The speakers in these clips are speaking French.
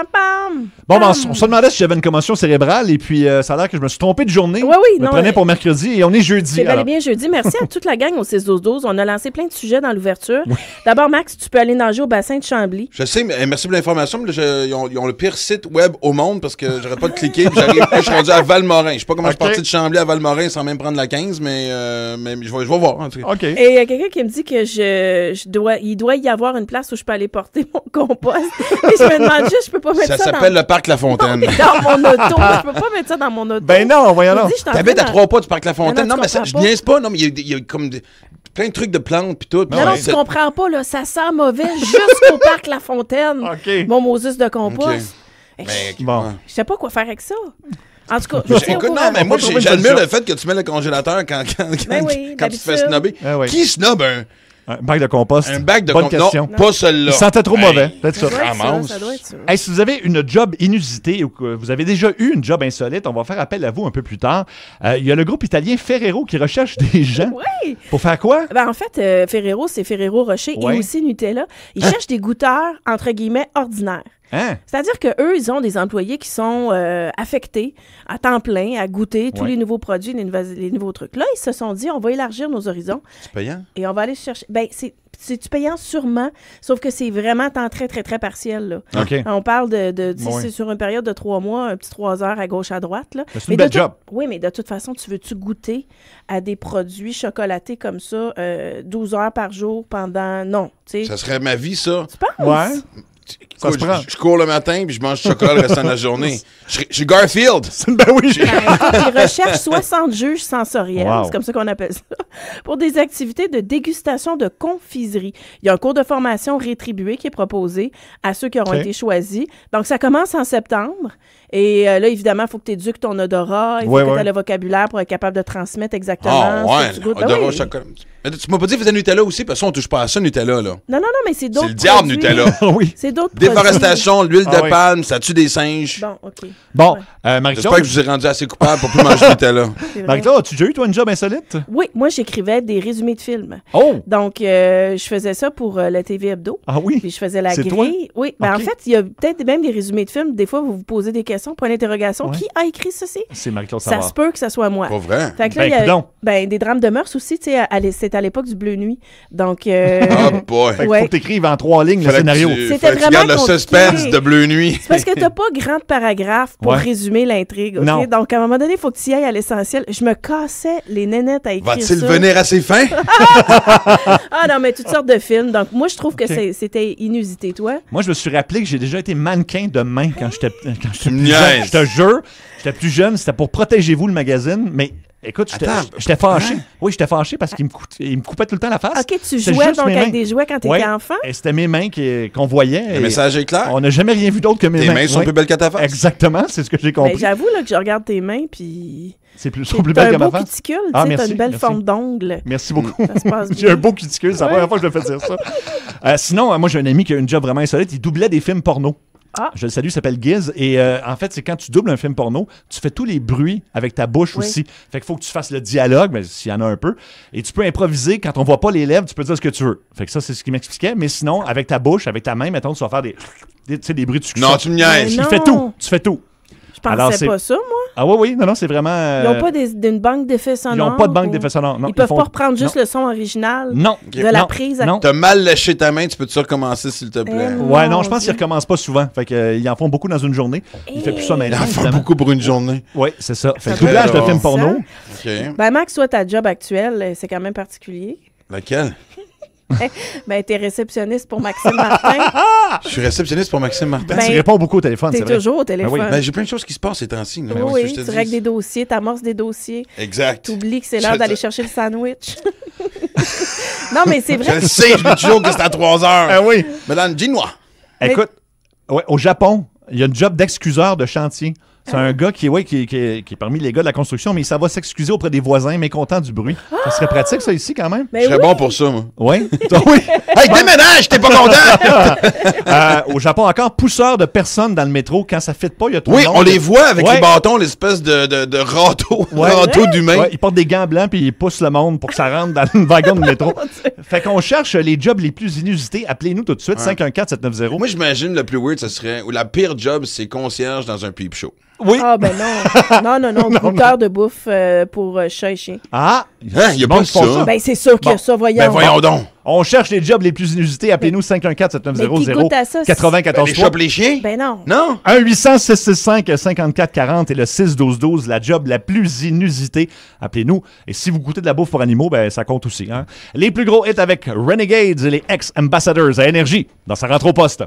Pam, pam! Bon, ben, on se demandait si j'avais une commotion cérébrale et puis ça a l'air que je me suis trompé de journée. Oui, Je me prenais pour mercredi et on est jeudi. C'est bel et bien jeudi. Merci à toute la gang au 6-12-12. On a lancé plein de sujets dans l'ouverture. Oui. D'abord, Max, tu peux aller nager au bassin de Chambly. Je sais, mais merci pour l'information. Mais là, ils ont le pire site web au monde parce que j'arrête pas de cliquer. Puis je suis rendu à Valmorin. Je sais pas comment je suis parti de Chambly à Valmorin sans même prendre la 15, mais je vais voir. En tout cas. OK. Et il y a quelqu'un qui me dit que il doit y avoir une place où je peux aller porter mon compost. Et je me demande juste, je peux pas mettre ça Ça s'appelle le parc La Fontaine. dans mon auto. Je peux pas mettre ça dans mon auto. Ben non, voyons donc. T'habites à 3 pas du parc La Fontaine. Non, Non, mais tu je comprends niaise pas. Non, mais il y a comme plein de trucs de plantes puis tout. Non, tu comprends pas, là. Ça sent mauvais jusqu'au parc La Fontaine. OK. Mon Moses de compost. OK. Bon. Je sais pas quoi faire avec ça. En tout cas, je tiens au Écoute, courant. non, mais moi, trouver une j'admire solution. le fait que tu mets le congélateur quand Ben oui, tu te fais d'habitude. snobber. Ah oui. Qui snob Un bac de compost. un bac de Bonne compost? question. Non, pas celui-là. Il sentait trop mauvais. Peut-être Ça ça. doit être ça, ramasse. ça doit être ça. Hey, si vous avez une job inusitée ou que vous avez déjà eu une job insolite, on va faire appel à vous un peu plus tard. Il y a le groupe italien Ferrero qui recherche des gens. Oui! Pour faire quoi? Ben, en fait, Ferrero, c'est Ferrero Rocher Ouais. et aussi Nutella. Ils cherchent des goûteurs, entre guillemets, ordinaires. Hein? C'est-à-dire qu'eux, ils ont des employés qui sont affectés à temps plein à goûter tous Ouais. les nouveaux produits, les nouveaux trucs. Là, ils se sont dit, on va élargir nos horizons C'est payant? et on va aller chercher... Ben, c'est-tu payant? Sûrement. Sauf que c'est vraiment temps très, très, très partiel, là. OK. On parle de Ouais. c'est sur une période de 3 mois, un petit 3 heures à gauche, à droite. Là. Mais c'est une belle de tout- job. Oui, mais de toute façon, veux-tu goûter à des produits chocolatés comme ça 12 heures par jour pendant... Non, tu sais. Ça serait ma vie, ça. Tu penses? Ouais. Ça se Écoute, prend. je cours le matin puis je mange du chocolat le restant de la journée. Je suis Garfield. Ben oui. Ben, écoute, ils recherchent 60 juges sensoriels, Wow. c'est comme ça qu'on appelle ça, pour des activités de dégustation de confiserie. Il y a un cours de formation rétribué qui est proposé à ceux qui auront OK. été choisis. Donc, ça commence en septembre. Et là, évidemment, il faut que tu éduques ton odorat. Il faut Ouais, que tu ouais. aies le vocabulaire pour être capable de transmettre exactement Ah, ce ouais. que tu goûtes. Ben Odorat au oui. chocolat. Mais tu m'as pas dit que vous avez Nutella aussi, parce qu'on touche pas à ça, Nutella, là. Non, mais c'est d'autres C'est le diable, produits. Nutella. oui. C'est d'autres produits. Déforestation, l'huile Ah de oui. palme, ça tue des singes. Bon, OK. Bon, Ouais. Marie-Claude, J'espère que je vous ai rendu assez coupable pour plus manger de Nutella. C'est vrai. Marie-Claude, as-tu déjà eu, toi, une job insolite? Oui, moi, j'écrivais des résumés de films. Oh! Donc, je faisais ça pour la TV Hebdo. Ah oui? Puis je faisais la C'est grille. toi? Oui, ben OK. en fait, il y a peut-être même des résumés de films. Des fois, vous vous posez des questions, point d'interrogation. Ouais. Qui a écrit ceci? C'est Marie-Claude Ça Savard. se peut que ça soit moi. Pas vrai. Fait que là, Ben, il y a coudonc. des drames de mœurs aussi, tu sais, c'était à l'époque du Bleu Nuit. Donc, Ah, boy. Fait qu'il Ouais. faut que t'écrives en 3 lignes le Fallait que scénario. tu- C'était fallait que tu vraiment gardes le compliqué. suspense de Bleu Nuit. c'est parce que t'as pas grand paragraphe pour Ouais. résumer l'intrigue. OK? Non. Donc, à un moment donné, il faut que tu y ailles à l'essentiel. Je me cassais les nénettes à écrire Va-t-il ça. venir à ses fins? Ah non, mais toutes sortes de films. Donc, moi, je trouve que OK. c'était inusité, toi. Moi, je me suis rappelé que j'ai déjà été mannequin de main quand j'étais me plus jeune. niaises. Je te jure, j'étais plus jeune, c'était pour Protégez-vous le magazine, mais écoute, Attends, j'étais fâché. hein? Oui, j'étais fâché parce qu'il il me coupait tout le temps la face. OK, tu C'était jouais juste donc mes avec mains. des jouets quand t'étais Ouais. enfant? Et c'était mes mains qu'on voyait. Le et message est clair. On n'a jamais rien vu d'autre que mes Tes mains. mains sont Ouais. plus belles qu'à ta face. Exactement, c'est ce que j'ai Ben, compris. j'avoue là, que je regarde tes mains, puis... C'est sont plus belles T'as que un ma beau face. cuticule, Ah, tu sais, t'as merci, une belle merci. forme d'ongle. Merci beaucoup. Ça se passe J'ai bien. un beau cuticule, c'est la première fois que je le fais dire ça. Sinon, moi, j'ai un ami qui a une job vraiment insolite. Il doublait des films porno. Ah. Je le salue, il s'appelle Giz. Et en fait, c'est quand tu doubles un film porno, tu fais tous les bruits avec ta bouche Oui. aussi. Fait qu'il faut que tu fasses le dialogue, mais s'il y en a un peu. Et tu peux improviser. Quand on voit pas les lèvres, tu peux dire ce que tu veux. Fait que ça, c'est ce qu'il m'expliquait. Mais sinon, avec ta bouche, avec ta main, mettons, tu vas faire tu sais, des bruits de succès. Non, tu me niaises. Mais Tu fais non. tout. Tu fais tout. Je pensais Alors, c'est- pas ça, moi. Ah oui, non, c'est vraiment... Ils n'ont pas d'une banque d'effets ils sonores. n'ont pas de banque ou- d'effets sonores. Non, Ils peuvent font- pas reprendre juste non. le son original Non. de la Non. prise. Non. T'as mal léché ta main, tu peux-tu recommencer, s'il te plaît? Ouais, non, je pense Mon qu'ils Dieu. recommencent pas souvent. Fait que, ils en font beaucoup dans une journée. Il fait plus ça Il maintenant. en fait évidemment. beaucoup pour une journée. Oui, c'est ça. Fait que doit doublage être de films ça. porno. OK. Ben, Max, toi, ta job actuelle, c'est quand même particulier. Laquelle? Ben, t'es réceptionniste pour Maxime Martin. Je suis réceptionniste pour Maxime Martin. Ben, tu réponds beaucoup au téléphone, c'est T'es vrai. toujours au téléphone. Ben oui. Ben, j'ai plein de choses qui se passent ces temps-ci. là. Oui, Ouais, oui, je te tu dis. règles des dossiers, t'amorces des dossiers. Exact. T'oublies que c'est l'heure Je- d'aller chercher le sandwich. Non, mais c'est Je vrai. le sais, je dis toujours que c'est à 3 heures. Ah oui. Madame, dis-moi. Écoute, ouais, au Japon, il y a une job d'excuseur de chantier. C'est un gars qui est parmi les gars de la construction, mais ça va s'excuser auprès des voisins mécontents du bruit. Ça serait pratique, ça, ici, quand même? Je serais bon pour ça, moi. Oui? Oui. Hey, déménage, t'es pas content! Au Japon, encore, pousseur de personnes dans le métro. Quand ça ne fit pas, il y a tout le Oui, monde. on les voit avec Ouais. les bâtons, l'espèce de râteau, Ouais. râteau d'humain. Ouais, ils portent des gants blancs puis ils poussent le monde pour que ça rentre dans le wagon de métro. Fait qu'on cherche les jobs les plus inusités. Appelez-nous tout de suite, 514-790. Moi, j'imagine le plus weird, ce serait, ou la pire job, c'est concierge dans un peep show. Oui. Ah, ben non. Non. Goûteur de bouffe pour chat et chien. Ah, Hein, y a pas qui font ça. Ben, c'est sûr qu'il y a ça, voyons. Ben voyons donc. On cherche les jobs les plus inusités. Appelez-nous 514-790-094-3. Mais qui goûte à ça, Les chopes, les chiens? Ben non. Non? 1-800-665-5440 et le 612-12, la job la plus inusitée. Appelez-nous. Et si vous goûtez de la bouffe pour animaux, ben ça compte aussi. Hein? Les plus gros hits avec Renegades et les ex-ambassadors à Énergie dans sa rentre au poste.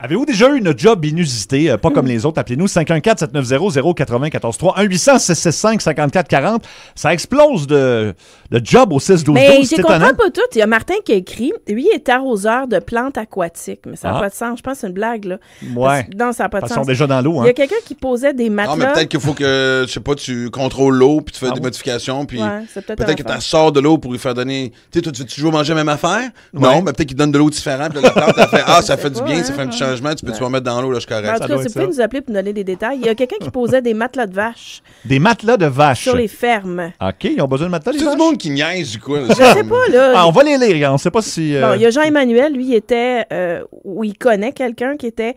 Avez-vous déjà eu une job inusitée, pas comme les autres? Appelez-nous 514-790-094-3, 1-800-665-5440. Ça explose de job au 6-12-12. Mais c'est je comprends étonnant. pas tout. Il y a Martin qui a écrit, lui, il est arroseur de plantes aquatiques. Mais ça n'a Ah. pas de sens. Je pense que c'est une blague, là. Ouais. Non, ça n'a pas de Ils sont sens. déjà dans l'eau. Il Hein. y a quelqu'un qui posait des matelas. Non, mais peut-être qu'il faut que, je sais pas, tu contrôles l'eau, puis tu fais des modifications, puis Ouais, c'est peut-être peut-être que une affaire. tu sors de l'eau pour lui faire donner. Tu sais, toi, tu veux toujours manger la même affaire? Ouais. Non, mais peut-être qu'il donne de l'eau différente, puis là, la plante, elle fait ça fait du pas, bien, hein, ça fait un petit ouais. changement, tu peux-tu en mettre dans l'eau, là, je suis En correct. tout doit cas, être vous pouvez ça. nous appeler pour nous donner des détails. Il y a quelqu'un qui posait des matelas de vaches Des matelas de vaches. sur les fermes. OK, ils ont besoin de matelas, les C'est vaches? du monde qui niaise, du coup. Je sais pas, là. Ah, on va les lire. On ne sait pas si... Bon, il y a Jean-Emmanuel, lui, il était, ou il connaît quelqu'un qui était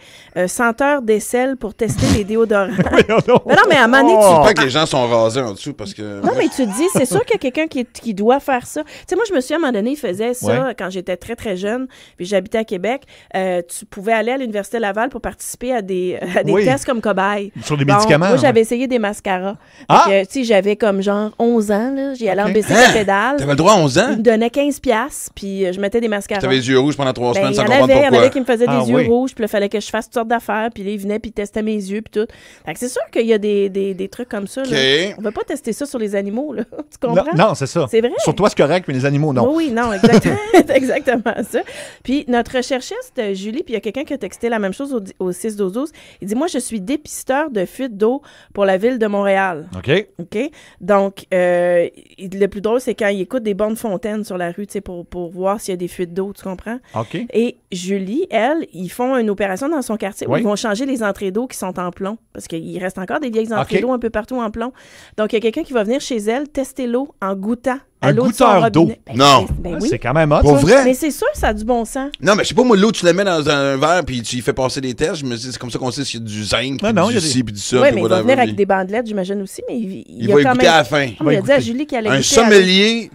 senteur d'aisselle pour tester les déodorants. Mais non, mais à un moment donné, tu Oh. J'espère que les gens sont rasés en dessous, parce que. Non, mais tu te dis, c'est sûr qu'il y a quelqu'un qui doit faire ça. Tu sais, moi, je me souviens, à un moment donné, il faisait ça Ouais. quand j'étais très, très jeune, puis j'habitais à Québec. Tu pouvais aller à l'Université Laval pour participer à des Oui. tests comme cobaye. Sur des médicaments. Moi, j'avais essayé des mascaras. Ah! Tu sais, j'avais comme genre 11 ans, là. J'y allais en Ok. bicyclette pédale. T'avais le droit à 11 ans? Ils me donnaient 15$, puis je mettais des mascaras. T'avais les yeux rouges pendant 3 Ben, semaines il y sans en comprendre avait, il y en pourquoi. avait qui me faisaient Ah, des yeux oui. rouges, puis il fallait que je fasse toutes sortes d'affaires, puis là, ils venaient, puis ils testaient mes yeux, puis tout. Fait que c'est sûr qu'il y a des trucs comme ça. OK. Là. On va pas tester ça sur les animaux, là. Tu Non, comprends? non, c'est ça. C'est vrai. Sur toi, c'est correct, mais les animaux, non. Oui, non, exactement. c'est exactement ça. Puis notre recherchiste, Julie, puis il y a quelqu'un qui a texté la même chose au 6-12-12. Il dit, moi, je suis dépisteur de fuite d'eau pour la ville de Montréal. OK. OK? Donc, le plus drôle, c'est quand il écoute des bornes fontaines sur la rue, tu sais, pour voir s'il y a des fuites d'eau, tu comprends? OK. Et Julie, elle, ils font une opération dans son quartier où Oui. ils vont changer les entrées d'eau qui sont en plomb. Parce qu'il reste encore des vieilles entrées OK. d'eau un peu partout en plomb. Donc, il y a quelqu'un qui va venir chez elle tester l'eau en goûtant à Un l'eau de son goûteur d'eau? robinet. Ben, Non. Ben Ah, oui. c'est quand même hot. Pour ça. vrai? Mais c'est sûr, ça a du bon sens. Non, mais je sais pas, moi, l'eau, tu la mets dans un verre puis tu y fais passer des tests. Je me dis, c'est comme ça qu'on sait s'il y a du zinc, puis Non, il y du a des- ci, puis du ça. Oui, puis mais il va whatever, venir avec puis- des bandelettes, j'imagine aussi, mais Il il va a quand écouter même... à la fin. Ah, il a dit écouter. à Julie qu'elle allait Un goûter à l'eau. sommelier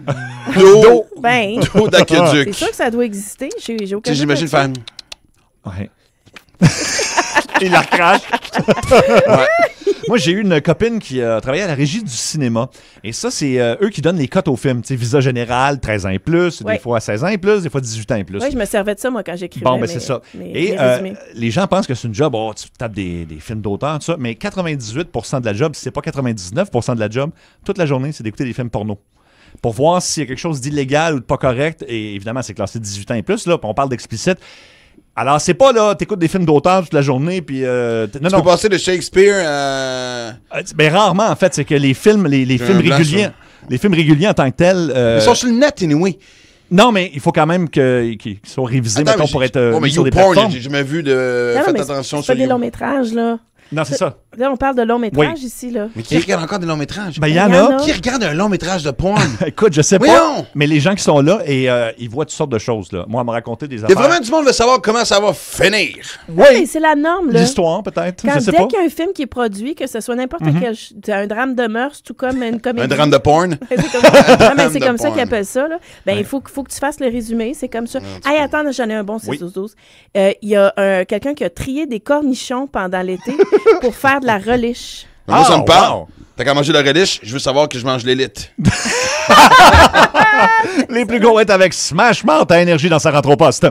d'eau Ben, d'aqueduc. c'est sûr que ça doit exister. J'ai aucun Tu sais, doute j'imagine là-dessus. faire. Ouais. Il la recrache. Moi, j'ai eu une copine qui travaillait à la régie du cinéma. Et ça, c'est eux qui donnent les cotes aux films. Tu sais, visa général, 13 ans et plus, Ouais. des fois 16 ans et plus, des fois 18 ans et plus. Oui, je me servais de ça, moi, quand j'écrivais. Bon, ben c'est ça. Et mes résumés. les gens pensent que c'est une job, oh, tu tapes des films d'auteur, tout ça, mais 98% de la job, si c'est pas 99% de la job, toute la journée, c'est d'écouter des films porno. Pour voir s'il y a quelque chose d'illégal ou de pas correct, et évidemment, c'est classé 18 ans et plus, là, puis on parle d'explicite. Alors, c'est pas, là, t'écoutes des films d'auteur toute la journée, puis... non, Tu peux passer de Shakespeare à... Ben, rarement, en fait, c'est que les films, les J'ai films un blanc réguliers... sur- Les films réguliers en tant que tels... Ils sont sur le net, anyway. non, mais il faut quand même qu'ils soient révisés, Attends, mettons, mais pour j'ai- être Oh, mais mis sur des YouPorn, plateformes. j'ai jamais vu de... Non, Faites mais attention c'est sur pas des You. longs métrages, là. Non, c'est ça. Là, on parle de long métrage ici, là. Mais qui regarde encore des longs métrages? Ben, il y Il en y en a. a. Qui regarde un long métrage de porn? Écoute, je sais pas, Voyons! mais les gens qui sont là, et ils voient toutes sortes de choses, là. Moi, à me raconter des Il y a affaires. vraiment du monde qui veut savoir comment ça va finir. Oui, c'est la norme, là. L'histoire, peut-être, Quand je sais dès pas. Mhm. qu'il y a un film qui est produit, que ce soit n'importe quel... un drame de mœurs, tout comme une comédie. Un drame de porn? C'est comme ça. Non, mais c'est de comme ça porn. qu'ils appellent ça. Là. Ben, il faut que tu fasses le résumé. C'est comme ça. Hey, attends, j'en ai un bon 6-12-12. Il y a quelqu'un qui a trié des cornichons pendant l'été pour faire de la reliche. Moi, ça me parle. wow. T'as qu'à manger la relish, je veux savoir que je mange l'élite. Les plus gros est avec Smash Mouth à énergie dans sa rentre au poste.